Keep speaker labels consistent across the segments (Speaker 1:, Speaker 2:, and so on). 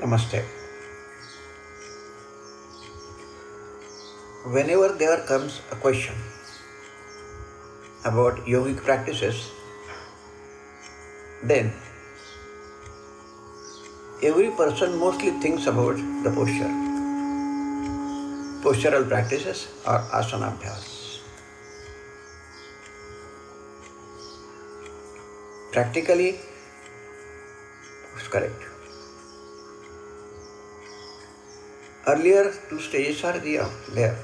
Speaker 1: Namaste. Whenever there comes a question about yogic practices, then every person mostly thinks about the posture, postural practices or asana abhyas. Practically, it's correct. Earlier two stages are there,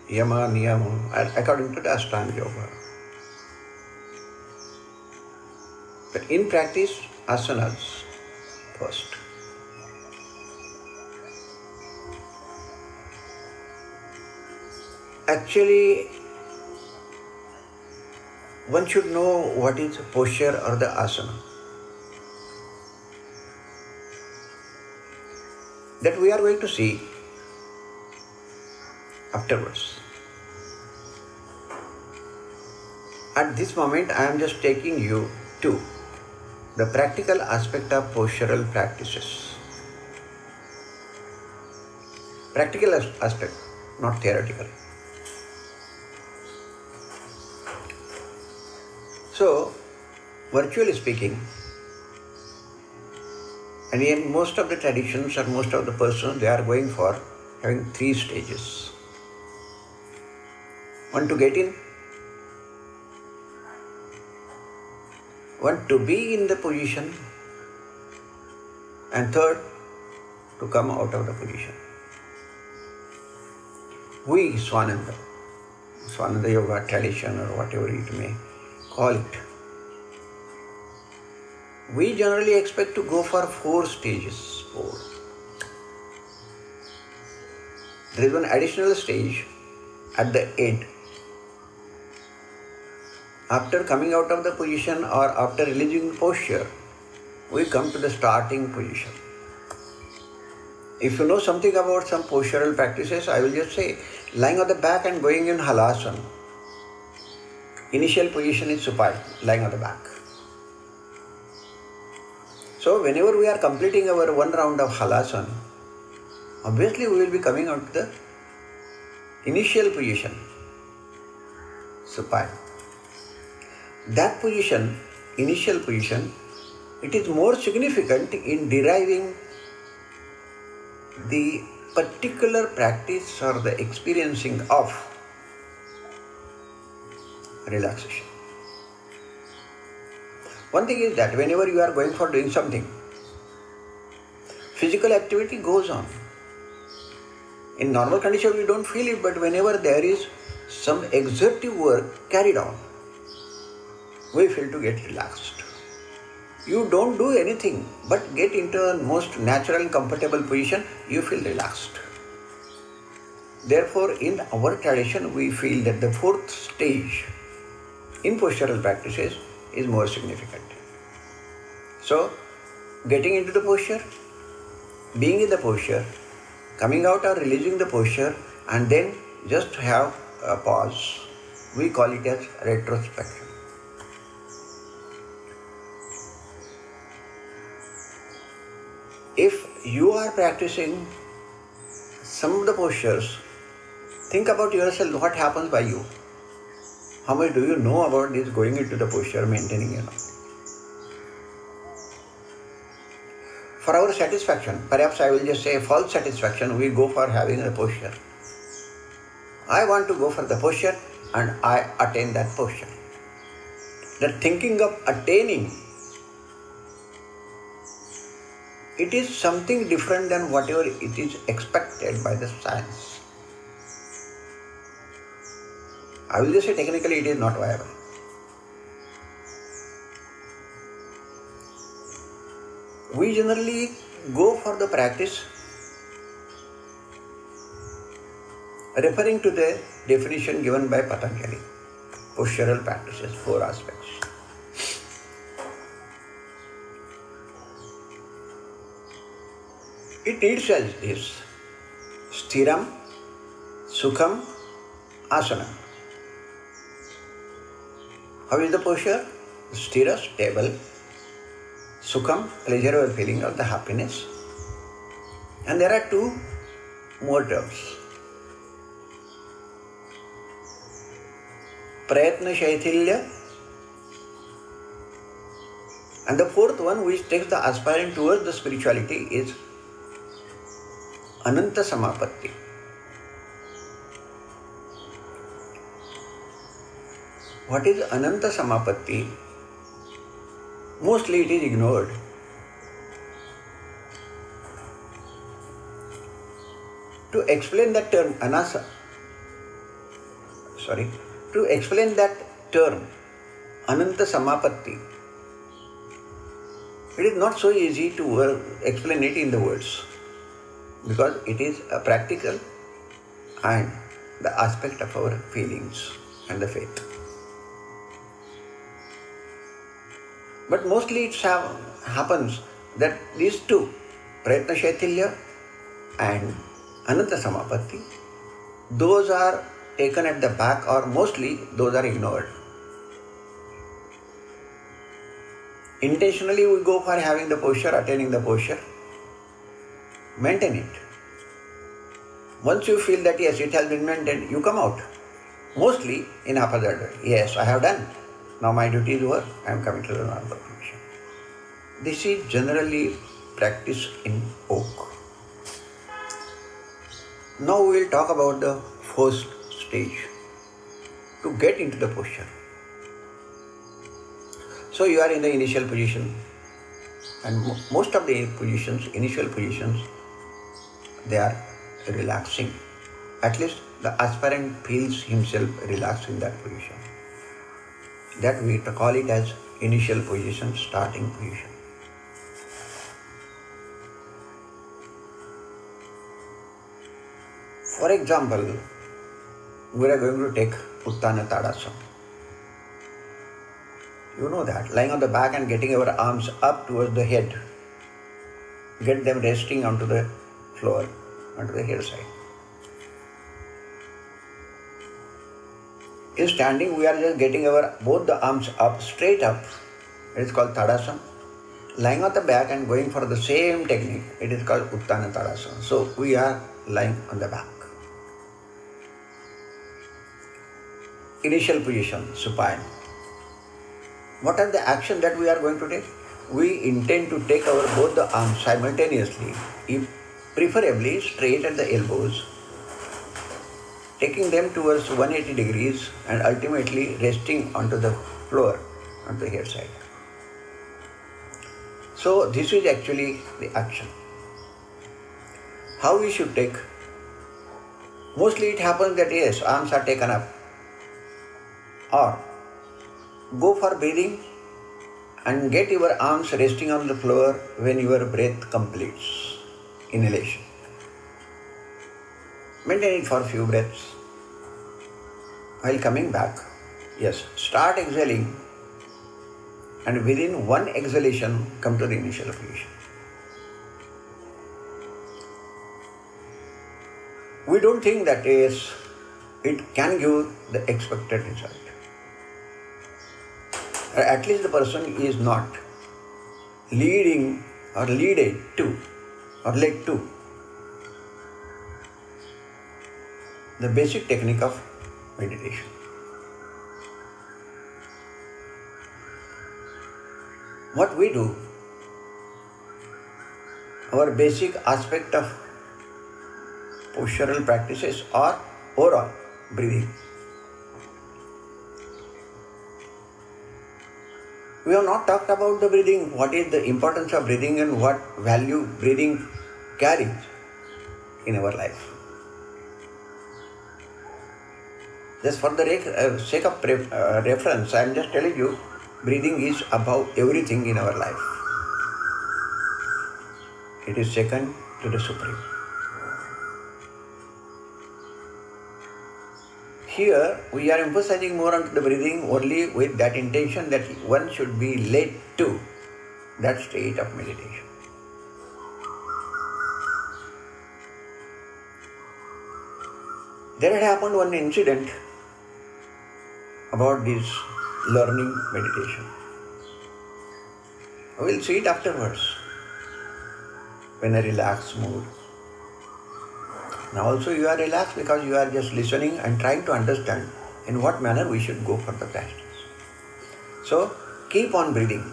Speaker 1: yama, niyama, according to the Ashtanga Yoga. But in practice, asanas first. Actually, one should know what is posture or the asana. That we are going to see afterwards. At this moment, I am just taking you to the practical aspect of postural practices. Practical aspect, not theoretical. So, virtually speaking, and in most of the traditions or most of the persons, they are going for having 3 stages. One to get in, one to be in the position, and third to come out of the position. We, Swananda Yoga tradition or whatever it may call it, we generally expect to go for 4 stages. 4. There is one additional stage at the end. After coming out of the position or after releasing the posture, we come to the starting position. If you know something about some postural practices, I will just say, lying on the back and going in halasana. Initial position is supine, lying on the back. So whenever we are completing our 1 round of halasana, obviously we will be coming out to the initial position, supine. That position, initial position, it is more significant in deriving the particular practice or the experiencing of relaxation. One thing is that whenever you are going for doing something, physical activity goes on. In normal condition we don't feel it, but whenever there is some exertive work carried on, we feel to get relaxed. You don't do anything but get into a most natural and comfortable position, you feel relaxed. Therefore, in our tradition, we feel that the 4th stage in postural practices is more significant. So, getting into the posture, being in the posture, coming out or releasing the posture, and then just have a pause. We call it as retrospection. If you are practicing some of the postures, think about yourself, what happens by you. How much do you know about this going into the posture, maintaining it? For our satisfaction, perhaps I will just say false satisfaction, we go for having a posture. I want to go for the posture and I attain that posture. The thinking of attaining, it is something different than whatever it is expected by the science. I will just say technically it is not viable. We generally go for the practice referring to the definition given by Patanjali, postural practices, 4 aspects. It reads as this: Sthiram, Sukham, Asana. How is the posture? Sthira, stable. Sukham, pleasurable feeling of the happiness. And there are two more terms. Prayatna Shaithilya, and the fourth one which takes the aspirant towards the spirituality is Ananta Samapatti. What is Ananta Samapatti? Mostly it is ignored. To explain that term Ananta Samapatti, it is not so easy to explain it in the words, because it is a practical and the aspect of our feelings and the faith. But mostly it happens that these two, Prayatna Shaithilya and Ananta Samapatti, those are taken at the back, or mostly those are ignored. Intentionally we go for having the posture, attaining the posture, maintain it. Once you feel that yes, it has been maintained, you come out. Mostly in opposite way. Yes, I have done. Now my duty is over. I am coming to the normal position. This is generally practiced in oak. Now we will talk about the first stage to get into the posture. So you are in the initial position, and most of the initial positions, they are relaxing. At least the aspirant feels himself relaxed in that position. That we call it as initial position, starting position. For example, we are going to take Uttana Tadasana. You know that, lying on the back and getting our arms up towards the head. Get them resting onto the floor, onto the head side. In standing, we are just getting both the arms up, straight up. It is called Tadasana. Lying on the back and going for the same technique, it is called Uttana Tadasana. So we are lying on the back. Initial position, supine. What are the action that we are going to take? We intend to take both the arms simultaneously, preferably straight at the elbows, taking them towards 180 degrees and ultimately resting onto the floor, on the head side. So this is actually the action. How we should take? Mostly it happens that yes, arms are taken up. Or go for breathing and get your arms resting on the floor when your breath completes inhalation. Maintain it for a few breaths. While coming back, yes, start exhaling, and within one exhalation come to the initial position. We don't think that yes, it can give the expected result. At least the person is not leading or led to the basic technique of meditation. What we do, our basic aspect of postural practices or overall breathing. We have not talked about the breathing, what is the importance of breathing and what value breathing carries in our life. Just for the sake of reference, I am just telling you, breathing is above everything in our life. It is second to the Supreme. Here we are emphasizing more on the breathing only with that intention that one should be led to that state of meditation. There had happened one incident about this learning meditation. We will see it afterwards when a relaxed mood. Now also you are relaxed because you are just listening and trying to understand in what manner we should go for the practice. So keep on breathing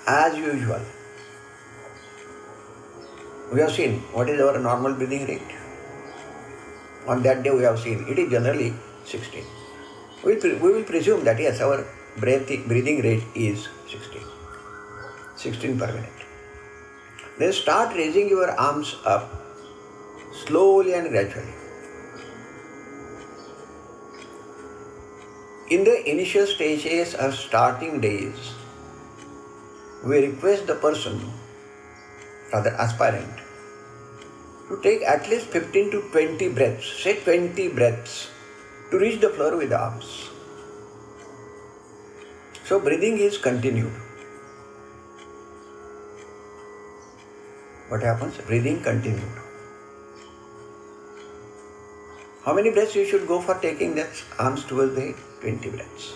Speaker 1: as usual. We have seen what is our normal breathing rate. On that day we have seen it is generally 16. We will presume that yes, our breathing rate is 16 per minute. Then start raising your arms up slowly and gradually. In the initial stages of starting days, we request the person, rather aspirant, to take at least 15 to 20 breaths, say 20 breaths, to reach the floor with the arms. So breathing is continued. What happens? Breathing continued. How many breaths you should go for taking the arms towards the head? 20 breaths.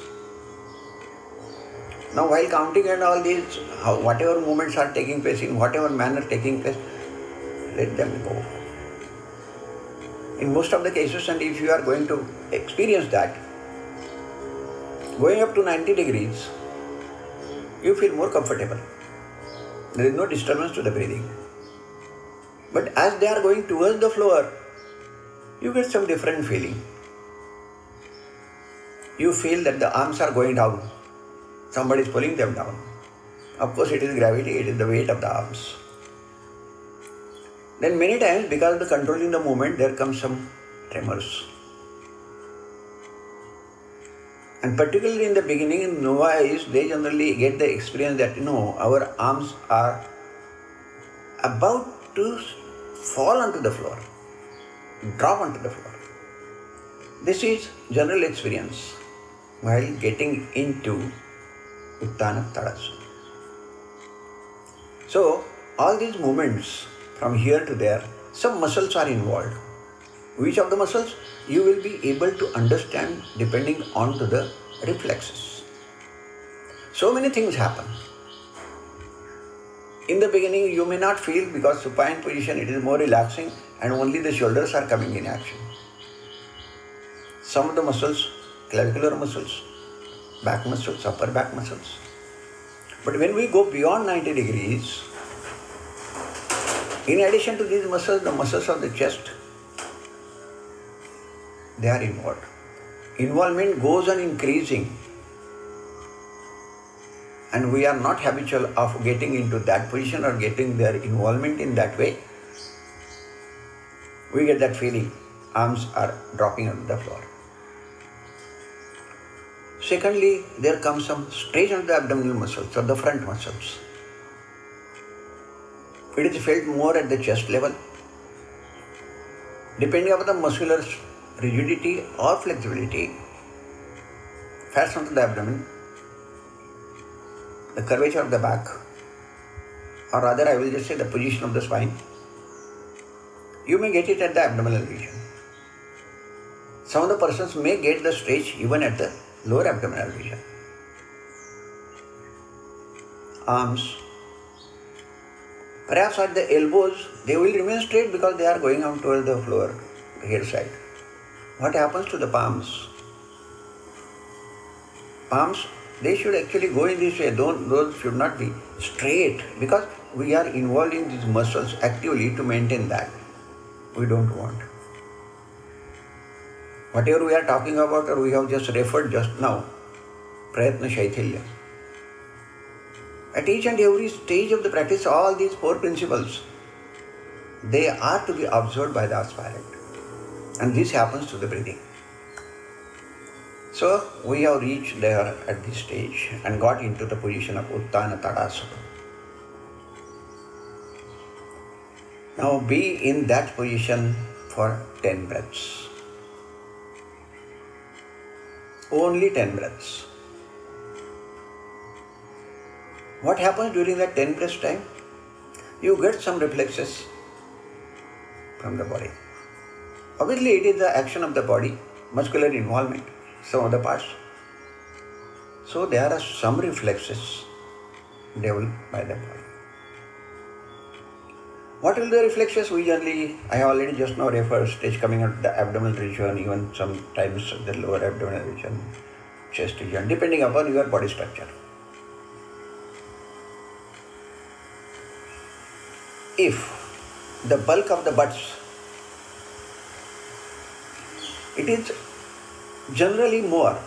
Speaker 1: Now while counting and all these, whatever movements are taking place, in whatever manner taking place, let them go. In most of the cases, and if you are going to experience that, going up to 90 degrees, you feel more comfortable. There is no disturbance to the breathing. But as they are going towards the floor, you get some different feeling. You feel that the arms are going down. Somebody is pulling them down. Of course, it is gravity, it is the weight of the arms. Then many times, because of the controlling the movement, there comes some tremors. And particularly in the beginning, in novice, they generally get the experience that, our arms are about to fall onto the floor, drop onto the floor. This is general experience while getting into Utthana Tadasana. So, all these movements from here to there, some muscles are involved. Which of the muscles? You will be able to understand depending on to the reflexes. So many things happen. In the beginning, you may not feel because supine position, it is more relaxing and only the shoulders are coming in action. Some of the muscles, clavicular muscles, back muscles, upper back muscles. But when we go beyond 90 degrees, in addition to these muscles, the muscles of the chest, they are involved. Involvement goes on increasing. And we are not habitual of getting into that position or getting their involvement in that way. We get that feeling, arms are dropping on the floor. Secondly, there comes some stretch on the abdominal muscles or the front muscles. It is felt more at the chest level. Depending upon the muscular rigidity or flexibility, fats onto the abdomen, the curvature of the back, or rather I will just say the position of the spine, you may get it at the abdominal region. Some of the persons may get the stretch even at the lower abdominal region. Arms, perhaps at the elbows, they will remain straight because they are going out towards the floor, the head side. What happens to the palms? Palms, they should actually go in this way. Those should not be straight because we are involving these muscles actively to maintain that. We don't want. Whatever we are talking about or we have just referred just now, Prayatna Shaithilya. At each and every stage of the practice, all these 4 principles, they are to be observed by the aspirant. And this happens to the breathing. So, we have reached there at this stage and got into the position of Utthana Tadasana. Now be in that position for 10 breaths. Only 10 breaths. What happens during that 10 breaths time? You get some reflexes from the body. Obviously, it is the action of the body, muscular involvement, some of the parts. So there are some reflexes developed by the body. What will be the reflexes? We generally, I have already just now referred stage coming out the abdominal region, even sometimes the lower abdominal region, chest region, depending upon your body structure. If the bulk of the butts, it is generally more,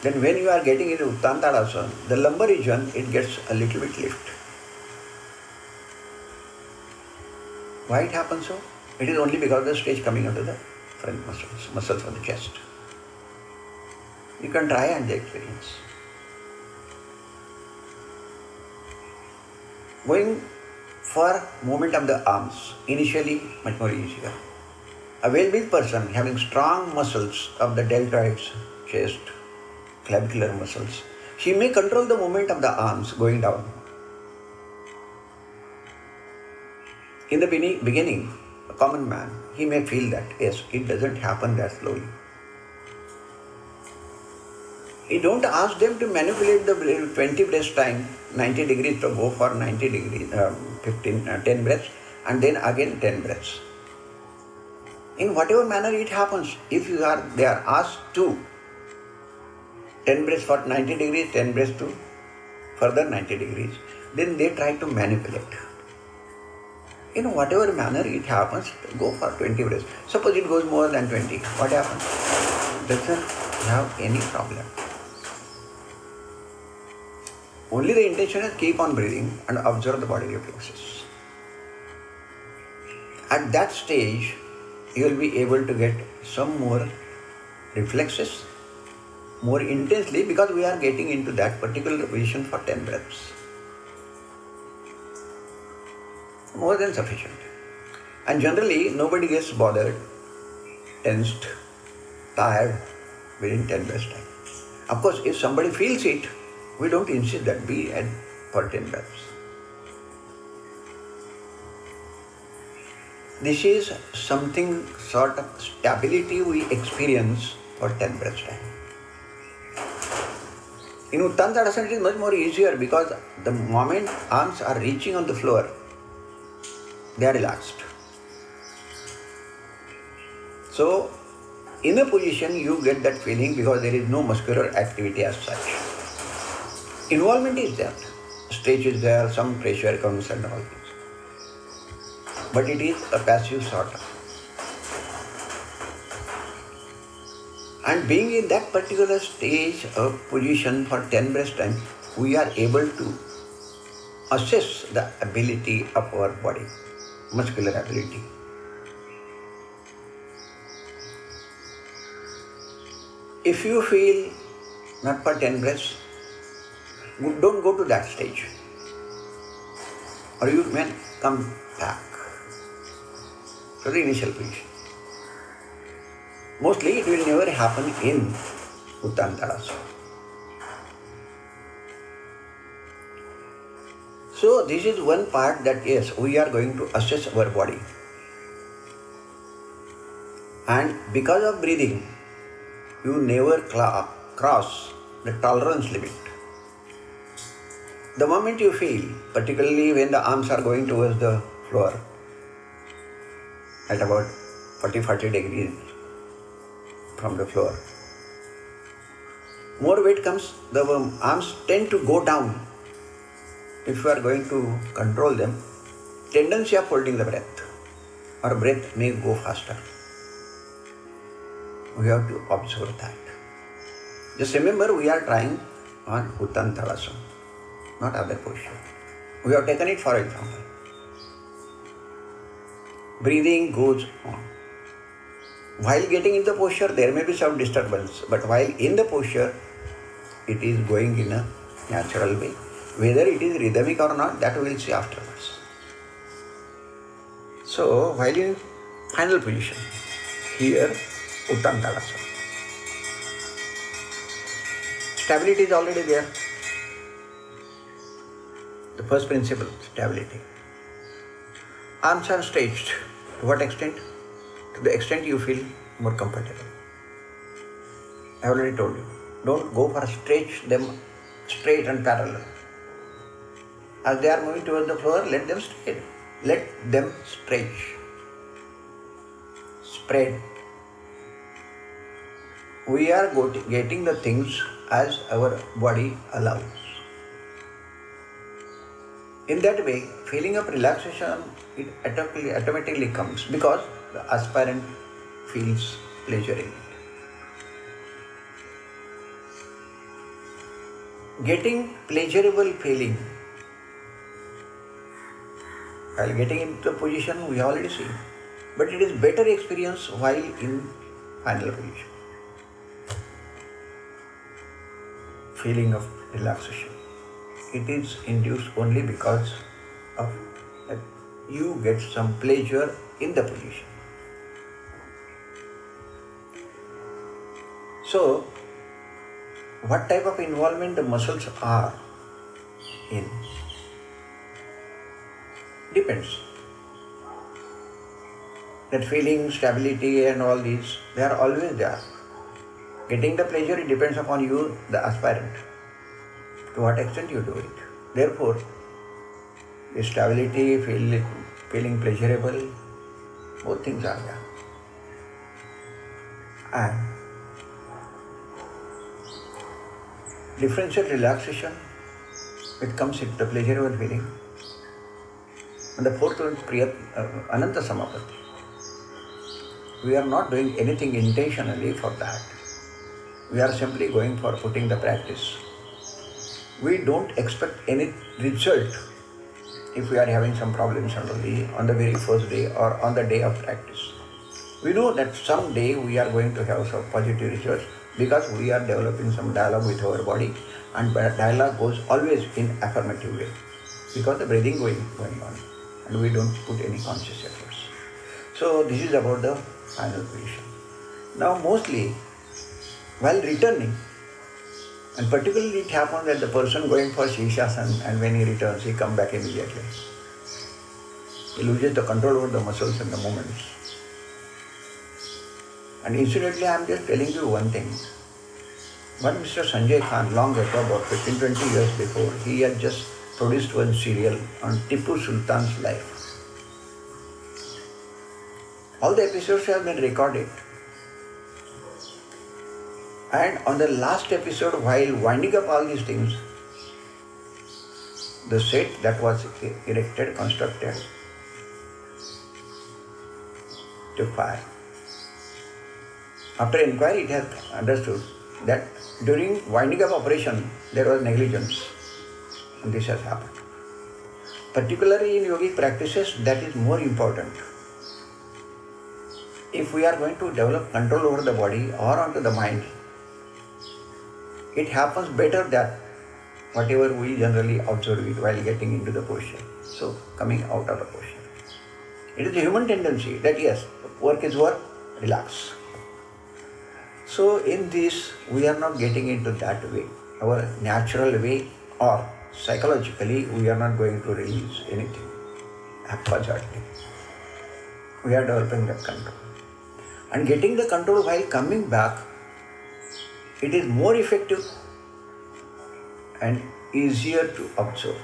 Speaker 1: then when you are getting into Uttantadasana, the lumbar region, it gets a little bit lift. Why it happens so? It is only because of the stage coming out of the front muscles of the chest. You can try and experience. Going for movement of the arms, initially much more easier. A well-built person having strong muscles of the deltoids, chest, clavicular muscles, he may control the movement of the arms going down. In the beginning, a common man, he may feel that, yes, it doesn't happen that slowly. You don't ask them to manipulate the 20 breaths time, 90 degrees to go for 90 degrees, 10 breaths, and then again 10 breaths. In whatever manner it happens, if they are asked to 10 breaths for 90 degrees, 10 breaths to further 90 degrees, then they try to manipulate. In whatever manner it happens, go for 20 breaths. Suppose it goes more than 20, what happens? Doesn't have any problem. Only the intention is keep on breathing and observe the body reflexes. At that stage, you will be able to get some more reflexes more intensely because we are getting into that particular position for 10 breaths. More than sufficient. And generally, nobody gets bothered, tensed, tired within 10 breaths time. Of course, if somebody feels it, we don't insist that be at for 10 breaths. This is something sort of stability we experience for 10 breaths time. In Uttantadasana it is much more easier because the moment arms are reaching on the floor, they are relaxed. So, in a position you get that feeling because there is no muscular activity as such. Involvement is there, stretch is there, some pressure comes and all this. But it is a passive sort of. And being in that particular stage of position for 10 breaths time, we are able to assess the ability of our body, muscular ability. If you feel not for 10 breaths, don't go to that stage. Or you may come back to the initial position. Mostly it will never happen in Uttantadasana. So this is one part that yes, we are going to assess our body. And because of breathing, you never cross the tolerance limit. The moment you feel, particularly when the arms are going towards the floor at about 40 degrees from the floor, more weight comes, the arms tend to go down. If you are going to control them, tendency of holding the breath or breath may go faster. We have to observe that. Just remember, we are trying on Uttantadasana, not other position. We have taken it for example. Breathing goes on. While getting in the posture, there may be some disturbance, but while in the posture, it is going in a natural way. Whether it is rhythmic or not, that we will see afterwards. So, while in final position, here, Uttantadasana. Stability is already there. The first principle, stability. Arms are stretched. To what extent? To the extent you feel more comfortable. I already told you. Don't go for stretch them straight and parallel. As they are moving towards the floor, let them straight. Let them stretch. Spread. We are getting the things as our body allows. In that way, feeling of relaxation, it automatically comes because the aspirant feels pleasure in it. Getting pleasurable feeling while getting into the position, we already see, but it is better experience while in final position. Feeling of relaxation, it is induced only because of that you get some pleasure in the position. So, what type of involvement the muscles are in depends. That feeling, stability and all these, they are always there. Getting the pleasure, it depends upon you, the aspirant, to what extent you do it. Therefore, the stability, feeling pleasurable, both things are there. And differential relaxation, it comes into the pleasurable feeling. And the fourth one is Ananta Samapatti. We are not doing anything intentionally for that. We are simply going for putting the practice. We don't expect any result if we are having some problems on the very first day or on the day of practice. We know that someday we are going to have some positive results because we are developing some dialogue with our body, and dialogue goes always in affirmative way because the breathing going on and we don't put any conscious efforts. So this is about the final position. Now mostly while returning, and particularly it happens that the person going for Shirshasana, and when he returns, he comes back immediately. He loses the control over the muscles and the movements. And incidentally, I am just telling you one thing. One Mr. Sanjay Khan, long ago, about 15-20 years before, he had just produced one serial on Tipu Sultan's life. All the episodes have been recorded. And on the last episode, while winding up all these things, the set that was erected, constructed, took fire. After inquiry, it has understood that during winding up operation, there was negligence, and this has happened. Particularly in yogic practices, that is more important. If we are going to develop control over the body or onto the mind, it happens better than whatever we generally observe it while getting into the posture. So, coming out of the posture. It is a human tendency that yes, work is work, relax. So, in this, we are not getting into that way, our natural way, or psychologically, we are not going to release anything haphazardly. We are developing that control. And getting the control while coming back, it is more effective and easier to observe.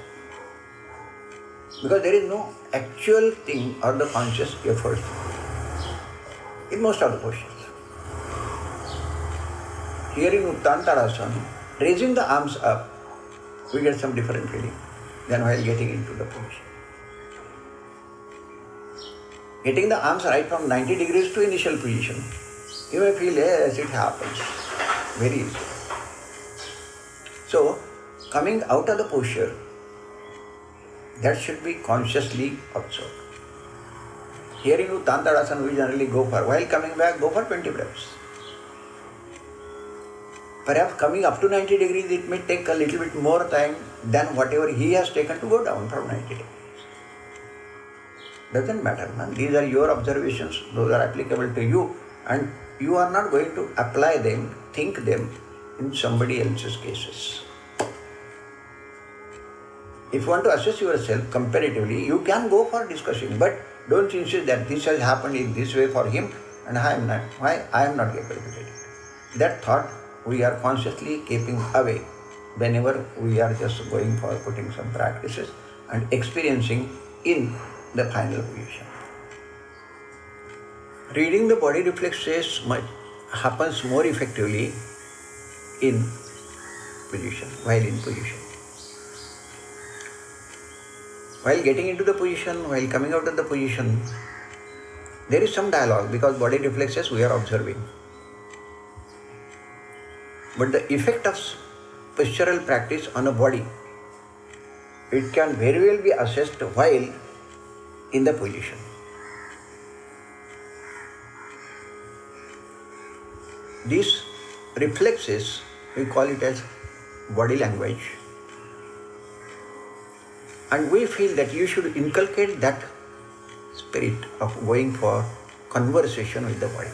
Speaker 1: Because there is no actual thing or the conscious effort in most of the postures. Here in Uttantarasana, raising the arms up, we get some different feeling than while getting into the position. Getting the arms right from 90 degrees to initial position, you may feel yes, it happens very easily. So, coming out of the posture, that should be consciously observed. Here in Uttantarasana, we generally go for, while coming back, go for 20 breaths. Perhaps coming up to 90 degrees, it may take a little bit more time than whatever he has taken to go down from 90 degrees. Doesn't matter, man. These are your observations, those are applicable to you, and you are not going to apply them, think them in somebody else's cases. If you want to assess yourself comparatively, you can go for discussion, but don't insist that this has happened in this way for him and I am not. Why? I am not able to get it. That thought we are consciously keeping away whenever we are just going for putting some practices and experiencing in the final position. Reading the body reflexes happens more effectively in position, while in position. While getting into the position, while coming out of the position, there is some dialogue because body reflexes we are observing. But the effect of postural practice on a body, it can very well be assessed while in the position. These reflexes, we call it as body language. And we feel that you should inculcate that spirit of going for conversation with the body.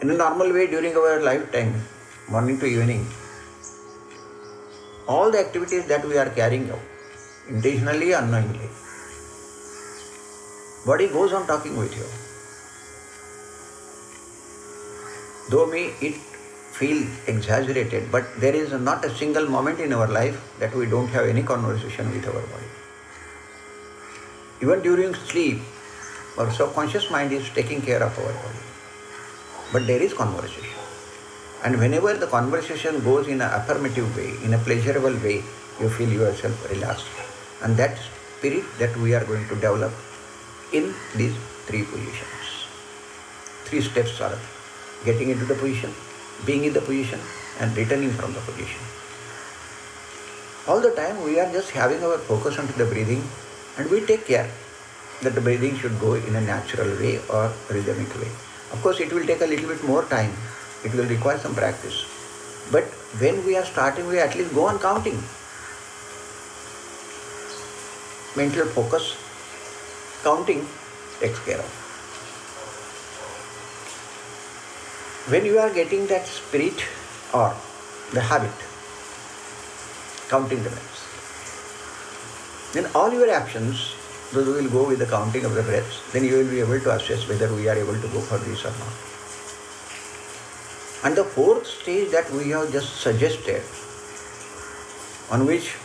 Speaker 1: In a normal way during our lifetime, morning to evening, all the activities that we are carrying out, intentionally, unknowingly, body goes on talking with you. Though may it feel exaggerated, but there is not a single moment in our life that we don't have any conversation with our body. Even during sleep, our subconscious mind is taking care of our body. But there is conversation. And whenever the conversation goes in an affirmative way, in a pleasurable way, you feel yourself relaxed. And that spirit that we are going to develop in these three positions. 3 steps are getting into the position, being in the position, and returning from the position. All the time we are just having our focus onto the breathing, and we take care that the breathing should go in a natural way or rhythmic way. Of course, it will take a little bit more time. It will require some practice. But when we are starting, we at least go on counting. Mental focus, counting takes care of. When you are getting that spirit or the habit, counting the breaths, then all your actions, those will go with the counting of the breaths, then you will be able to assess whether we are able to go for this or not. And the 4th stage that we have just suggested, on which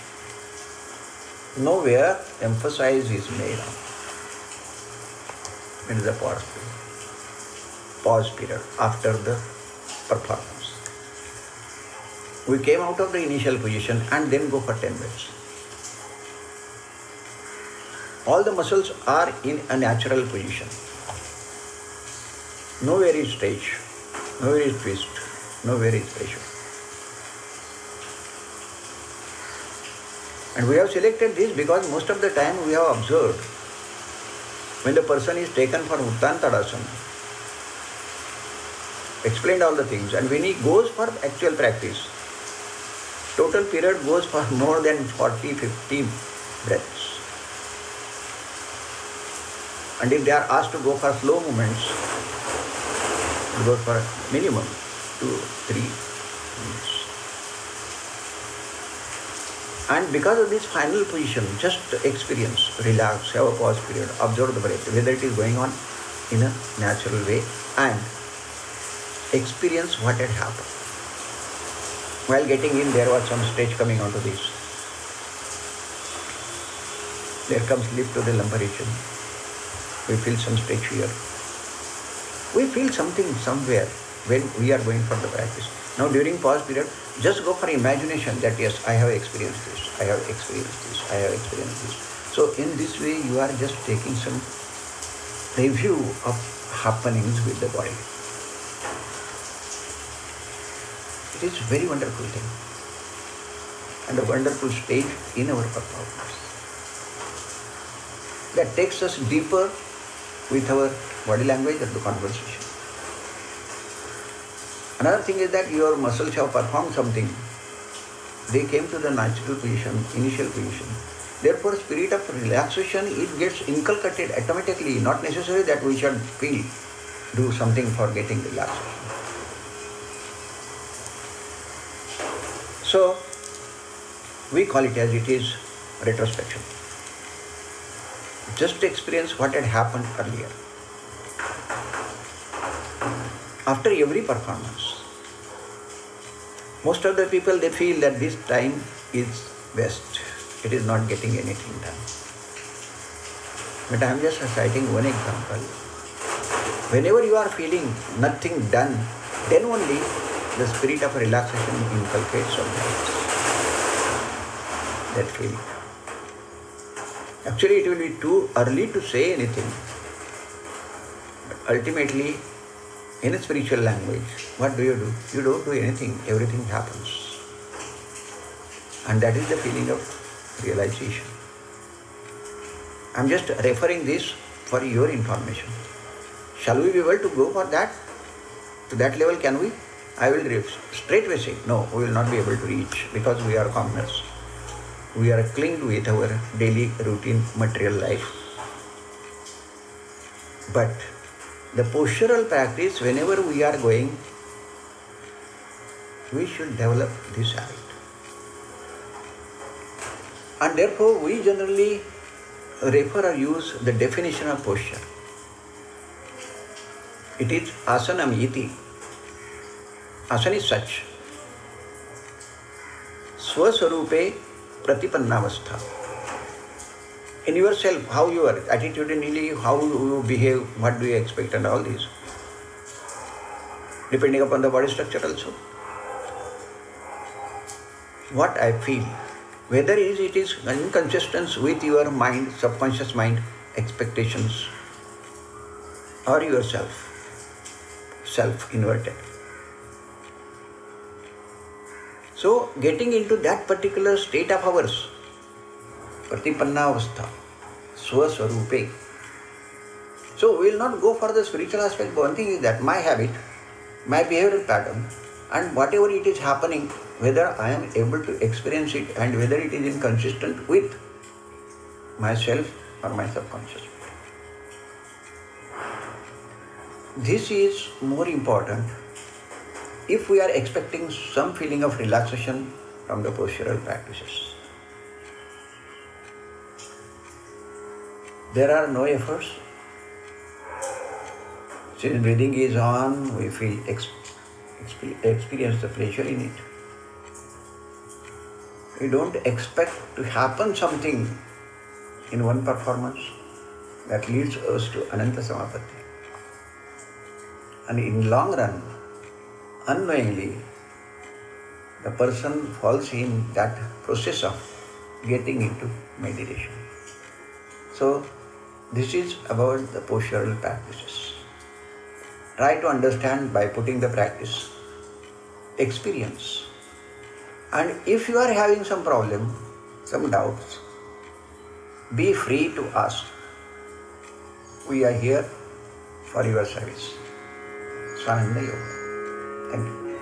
Speaker 1: nowhere emphasis is made on, it is the pause period. Pause period after the performance. We came out of the initial position and then go for 10 minutes. All the muscles are in a natural position. Nowhere is stretch, nowhere is twist, nowhere is pressure. And we have selected this because most of the time we have observed when the person is taken for Uttantadasana, explained all the things, and when he goes for actual practice, total period goes for more than 40-50 breaths. And if they are asked to go for slow movements, it goes for minimum 2-3 minutes. And because of this final position, just experience, relax, have a pause period, observe the breath, whether it is going on in a natural way, and experience what had happened. While getting in, there was some stretch coming onto this. There comes lift to the lumbar region. We feel some stretch here. We feel something somewhere when we are going for the practice. Now during pause period, just go for imagination that yes, I have experienced this, I have experienced this, I have experienced this. So in this way, you are just taking some review of happenings with the body. It is a very wonderful thing and a wonderful stage in our performance that takes us deeper with our body language and the conversation. Another thing is that your muscles have performed something. They came to the natural position, initial position. Therefore, spirit of relaxation, it gets inculcated automatically, not necessary that we should do something for getting relaxation. So, we call it as it is retrospection. Just experience what had happened earlier. After every performance, most of the people, they feel that this time is best. It is not getting anything done. But I am just citing one example. Whenever you are feeling nothing done, then only the spirit of relaxation inculcates on that feeling. Actually, it will be too early to say anything. But ultimately, in a spiritual language, what do? You don't do anything. Everything happens. And that is the feeling of realization. I am just referring this for your information. Shall we be able to go for that? To that level, can we? I will straightway say, no, we will not be able to reach because we are commoners. We are clinged with our daily routine material life. But the postural practice, whenever we are going, we should develop this habit. And therefore, we generally refer or use the definition of posture. It is asanam iti. Asana is such. Swaswarupe pratipannavastha. In yourself, how you are, attitudinally, how you behave, what do you expect and all this. Depending upon the body structure also. What I feel, whether it is inconsistent with your mind, subconscious mind, expectations, or yourself, self-inverted. So, getting into that particular state of ours, Pratipannavastha, Swaswarupe. So, we will not go for the spiritual aspect. One thing is that my habit, my behavioral pattern, and whatever it is happening, whether I am able to experience it and whether it is inconsistent with myself or my subconscious. This is more important if we are expecting some feeling of relaxation from the postural practices. There are no efforts. Since breathing is on, we feel experience the pleasure in it. We don't expect to happen something in one performance that leads us to Ananta Samapatti. And in long run, unknowingly, the person falls in that process of getting into meditation. So, this is about the postural practices. Try to understand by putting the practice, experience. And if you are having some problem, some doubts, be free to ask. We are here for your service. Swananda Yoga. Thank you.